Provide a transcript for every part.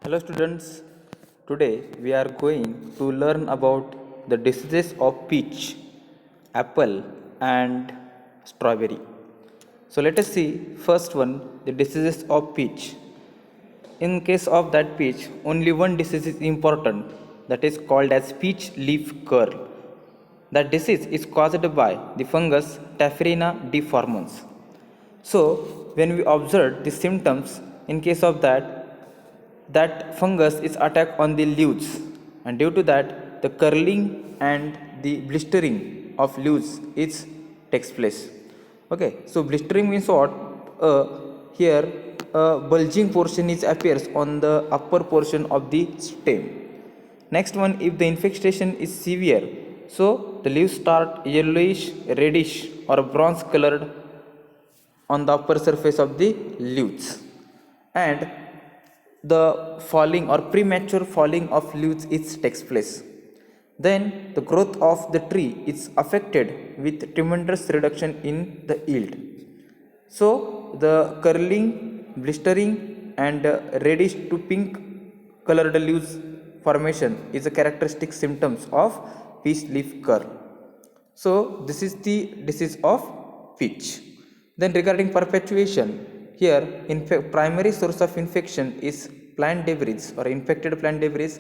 Hello students, today we are going to learn about the diseases of peach, apple and strawberry. So let us see first one, the diseases of peach. In case of that peach, only one disease is important, that is called as peach leaf curl. That disease is caused by the fungus Taphrina deformans. So when we observe the symptoms, in case of that fungus is attack on the leaves, and due to that the curling and the blistering of leaves is takes place. Okay, so blistering means what? Here a bulging portion is appears on the upper portion of the stem. Next one, if the infestation is severe, so the leaves start yellowish, reddish or bronze colored on the upper surface of the leaves, and the falling or premature falling of leaves is takes place. Then the growth of the tree is affected with tremendous reduction in the yield. So the curling, blistering and reddish to pink colored leaves formation is a characteristic symptoms of peach leaf curl. So this is the disease of peach. Then regarding perpetuation, here primary source of infection is plant debris or infected plant debris,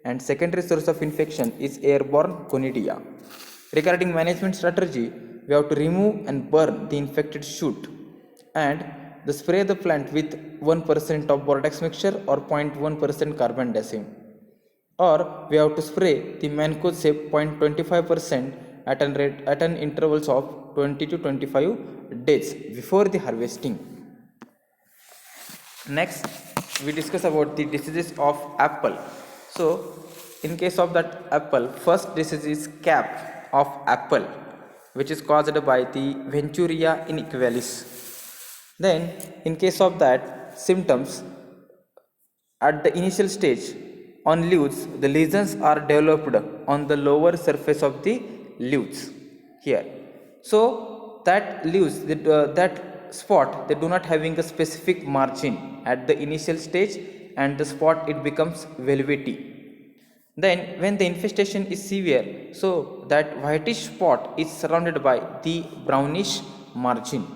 and secondary source of infection is airborne conidia. Regarding management strategy, we have to remove and burn the infected shoot, and the spray the plant with 1% of Bordeaux mixture or 0.1% carbon dioxide, or we have to spray the mancozeb 0.25% at an intervals of 20 to 25 days before the harvesting. Next, we discuss about the diseases of apple. So in case of that apple, first disease is cap of apple, which is caused by the Venturia inequalis. Then in case of that symptoms, at the initial stage on leaves, the lesions are developed on the lower surface of the leaves here. So that leaves, that spot, they do not having a specific margin at the initial stage, and the spot it becomes velvety. Then when the infestation is severe, so that whitish spot is surrounded by the brownish margin.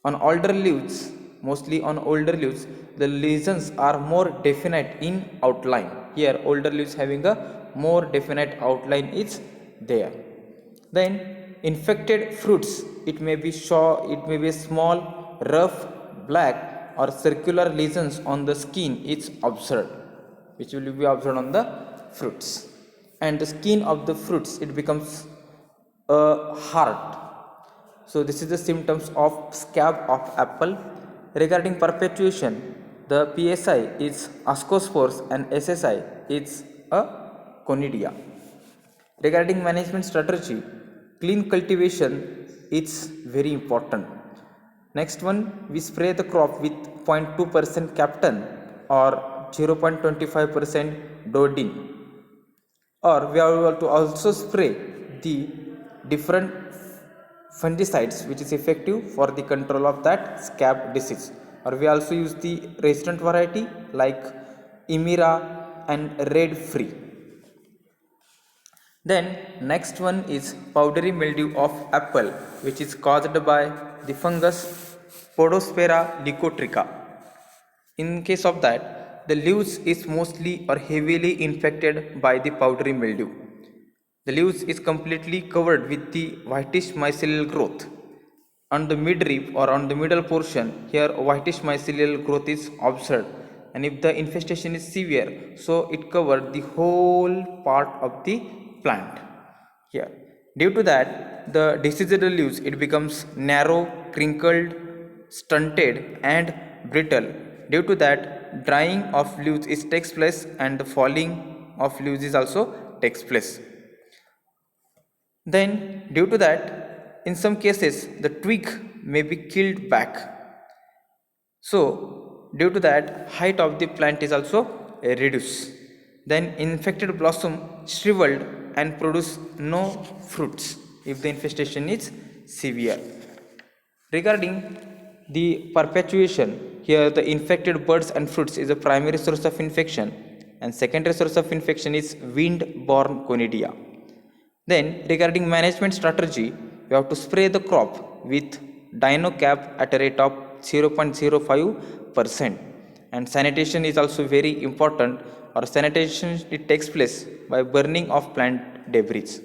On older leaves, mostly on older leaves, the lesions are more definite in outline. Here older leaves having a more definite outline is there. Then infected fruits, it may be small, rough, black or circular lesions on the skin is observed, which will be observed on the fruits. And the skin of the fruits, it becomes hard. So this is the symptoms of scab of apple. Regarding perpetuation, the PSI is ascospores and SSI is a conidia. Regarding management strategy, clean cultivation is very important. Next one, we spray the crop with 0.2% Captan or 0.25% Dodin, or we are to also spray the different fungicides which is effective for the control of that scab disease, or we also use the resistant variety like Emira and Red Free. Then next one is powdery mildew of apple, which is caused by the fungus Podospera leucotricha. In case of that, the leaves is mostly or heavily infected by the powdery mildew. The leaves is completely covered with the whitish mycelial growth. On the midrib or on the middle portion, here whitish mycelial growth is observed, and if the infestation is severe, so it covered the whole part of the plant here. Due to that, the diseased leaves, it becomes narrow, crinkled, stunted and brittle. Due to that, drying of leaves is takes place, and the falling of leaves is also takes place. Then due to that, in some cases the twig may be killed back. So due to that, height of the plant is also reduced. Then infected blossom shriveled and produce no fruits if the infestation is severe. Regarding the perpetuation, Here the infected birds and fruits is a primary source of infection, and secondary source of infection is wind-borne conidia. Then regarding management strategy, we have to spray the crop with Dinocap at a rate of 0.05%, and sanitation is also very important, or sanitation it takes place by burning of plant debris.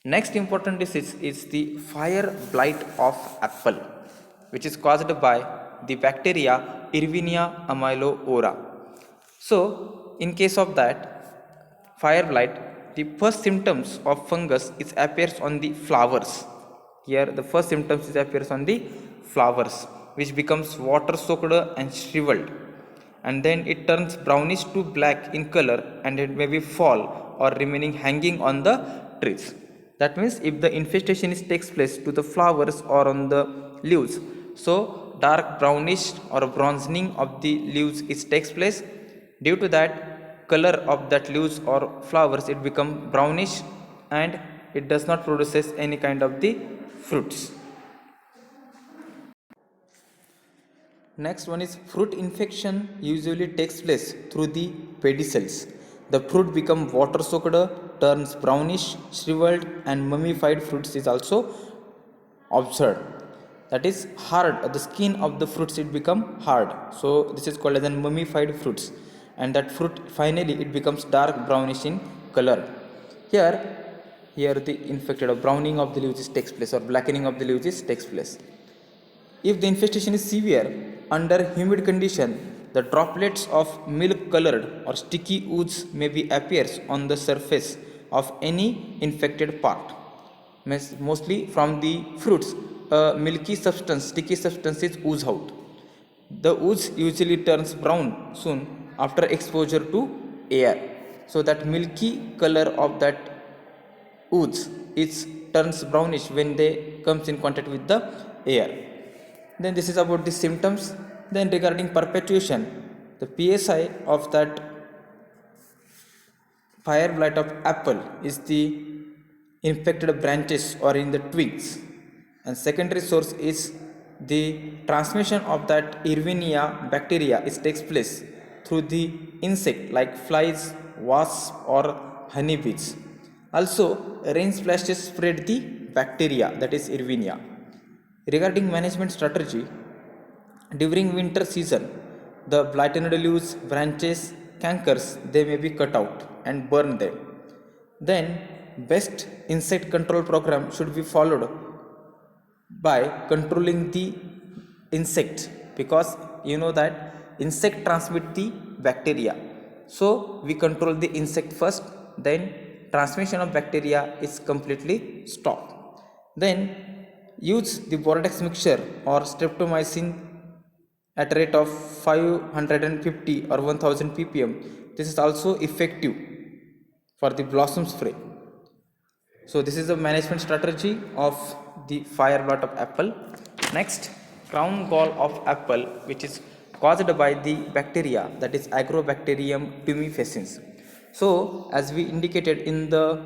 Next important disease is the fire blight of apple, which is caused by the bacteria Irvinia amyloora. So, in case of that fire blight, the first symptoms of fungus is appears on the flowers. Here, the first symptoms is appears on the flowers, which becomes water soaked and shriveled, and then it turns brownish to black in color, and it may be fall or remaining hanging on the trees. That means if the infestation is takes place to the flowers or on the leaves, so dark brownish or bronzing of the leaves is takes place. Due to that, color of that leaves or flowers it become brownish, and it does not produces any kind of the fruits. Next one is fruit infection usually takes place through the pedicels. The fruit become water soaked, turns brownish, shriveled, and mummified fruits is also observed. That is hard. The skin of the fruits it become hard. So this is called as an mummified fruits, and that fruit finally it becomes dark brownish in color. Here, here the infected or browning of the leaves takes place, or blackening of the leaves takes place. If the infestation is severe, under humid condition, the droplets of milk colored or sticky ooze may be appears on the surface of any infected part. Mostly from the fruits, a milky substance, sticky substance is ooze out. The ooze usually turns brown soon after exposure to air. So that milky color of that ooze it turns brownish when they comes in contact with the air. Then this is about the symptoms. Then regarding perpetuation, the PSI of that fire blight of apple is the infected branches or in the twigs, and secondary source is the transmission of that Irvinia bacteria is takes place through the insect like flies, wasps, or honeybees. Also, rain splashes spread the bacteria that is Irvinia. Regarding management strategy, during winter season, the blighted leaves, branches, cankers, they may be cut out and burn them. Then, best insect control program should be followed by controlling the insect, because you know that insect transmit the bacteria. So we control the insect first, then transmission of bacteria is completely stopped. Then use the Bordeaux mixture or streptomycin at a rate of 550 or 1000 ppm. This is also effective for the blossom spray. So this is the management strategy of the fire blot of apple. Next, crown gall of apple, which is caused by the bacteria that is Agrobacterium tumefaciens. So as we indicated in the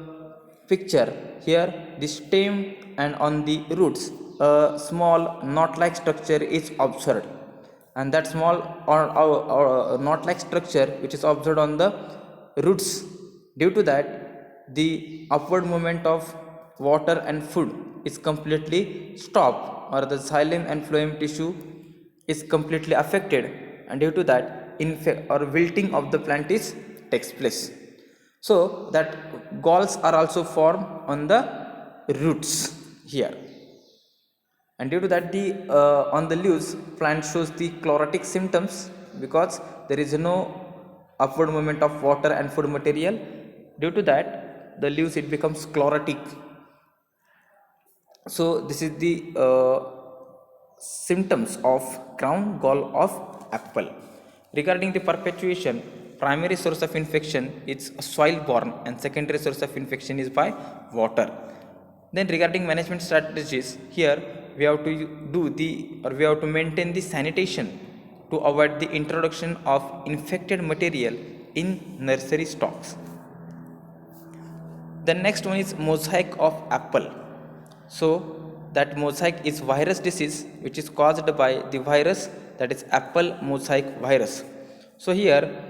picture here, the stem and on the roots a small knot-like structure is observed, and that small or knot-like structure which is observed on the roots, due to that the upward movement of water and food is completely stopped, or the xylem and phloem tissue is completely affected, and due to that or wilting of the plant is takes place. So that galls are also formed on the roots here, and due to that the on the leaves plant shows the chlorotic symptoms, because there is no upward movement of water and food material. Due to that the leaves it becomes chlorotic. So this is the symptoms of crown gall of apple. Regarding the perpetuation, primary source of infection is soil borne, and secondary source of infection is by water. Then regarding management strategies, here we have to do the, or we have to maintain the sanitation to avoid the introduction of infected material in nursery stocks. The next one is mosaic of apple. So that mosaic is virus disease which is caused by the virus that is apple mosaic virus. So here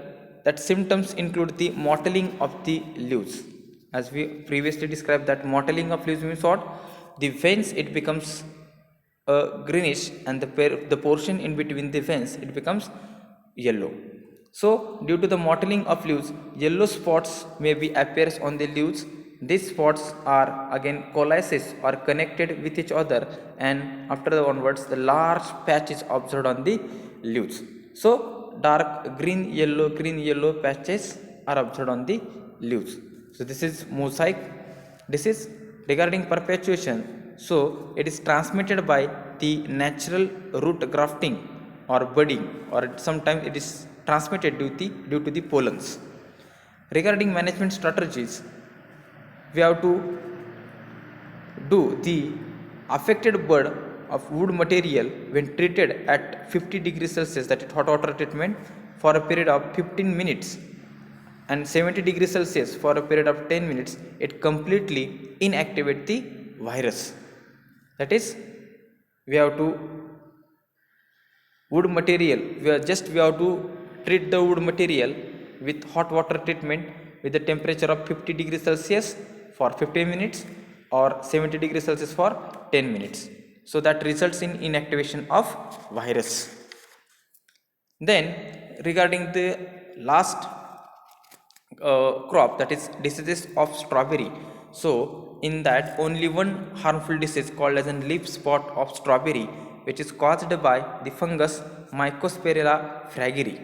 that symptoms include the mottling of the leaves. As we previously described, that mottling of leaves means what? The veins it becomes greenish, and the portion in between the veins it becomes yellow. So due to the mottling of leaves, yellow spots may be appears on the leaves. These spots are again coalesces or connected with each other, and after the onwards the large patch is observed on the leaves. So dark green yellow patches are observed on the leaves. So this is mosaic. This is regarding perpetuation. So it is transmitted by the natural root grafting or budding, or sometimes it is transmitted due to the pollens. Regarding management strategies, we have to do the affected bud of wood material when treated at 50 degrees Celsius, that is hot water treatment, for a period of 15 minutes, and 70 degrees Celsius for a period of 10 minutes. It completely inactivate the virus. That is, we have to wood material, we have to treat the wood material with hot water treatment with the temperature of 50 degrees Celsius for 15 minutes or 70 degrees Celsius for 10 minutes. So that results in inactivation of virus. Then regarding the last crop, that is diseases of strawberry. So in that only one harmful disease called as a leaf spot of strawberry, which is caused by the fungus Mycosphaerella fragile.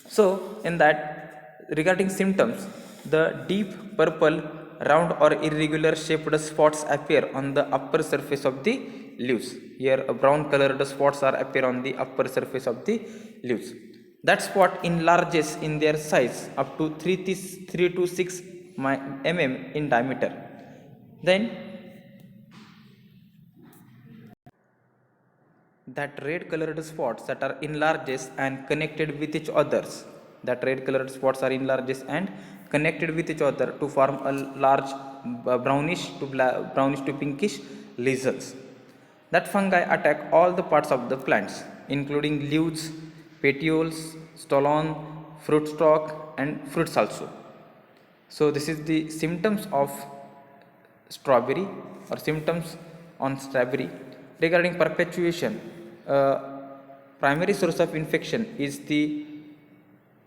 So in that regarding symptoms, the deep purple round or irregular shaped spots appear on the upper surface of the leaves. Here a brown colored spots are appear on the upper surface of the leaves. That spot enlarges in their size up to 3 to 6 mm in diameter. Then that red colored spots that are enlarges and connected with each others, that red colored spots are enlarges and connected with each other to form a large brownish to pinkish lesions. That fungi attack all the parts of the plants, including leaves, petioles, stolon, fruit stalk, and fruits also. So this is the symptoms of strawberry, or symptoms on strawberry. Regarding perpetuation, primary source of infection is the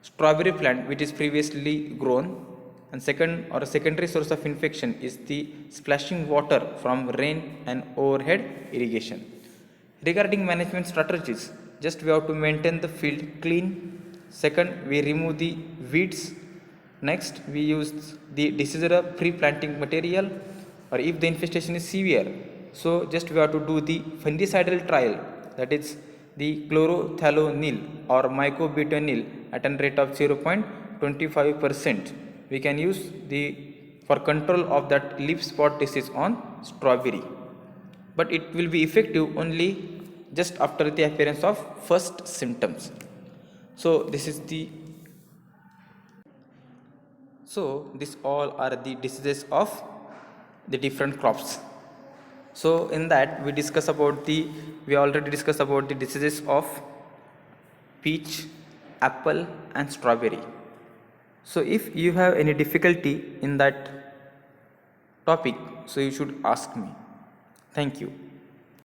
strawberry plant which is previously grown, and second or a secondary source of infection is the splashing water from rain and overhead irrigation. Regarding management strategies, just we have to maintain the field clean. Second, we remove the weeds. Next, we use the diseaser pre-planting material, or if the infestation is severe, so just we have to do the fungicidal trial, that is the chlorothalonil or mycobutanil at a rate of 0.25%. We can use the for control of that leaf spot disease on strawberry, but it will be effective only just after the appearance of first symptoms. So this is the so this all are the diseases of the different crops. So in that we already discussed about the diseases of peach, apple, and strawberry. So if you have any difficulty in that topic, so you should ask me. Thank you.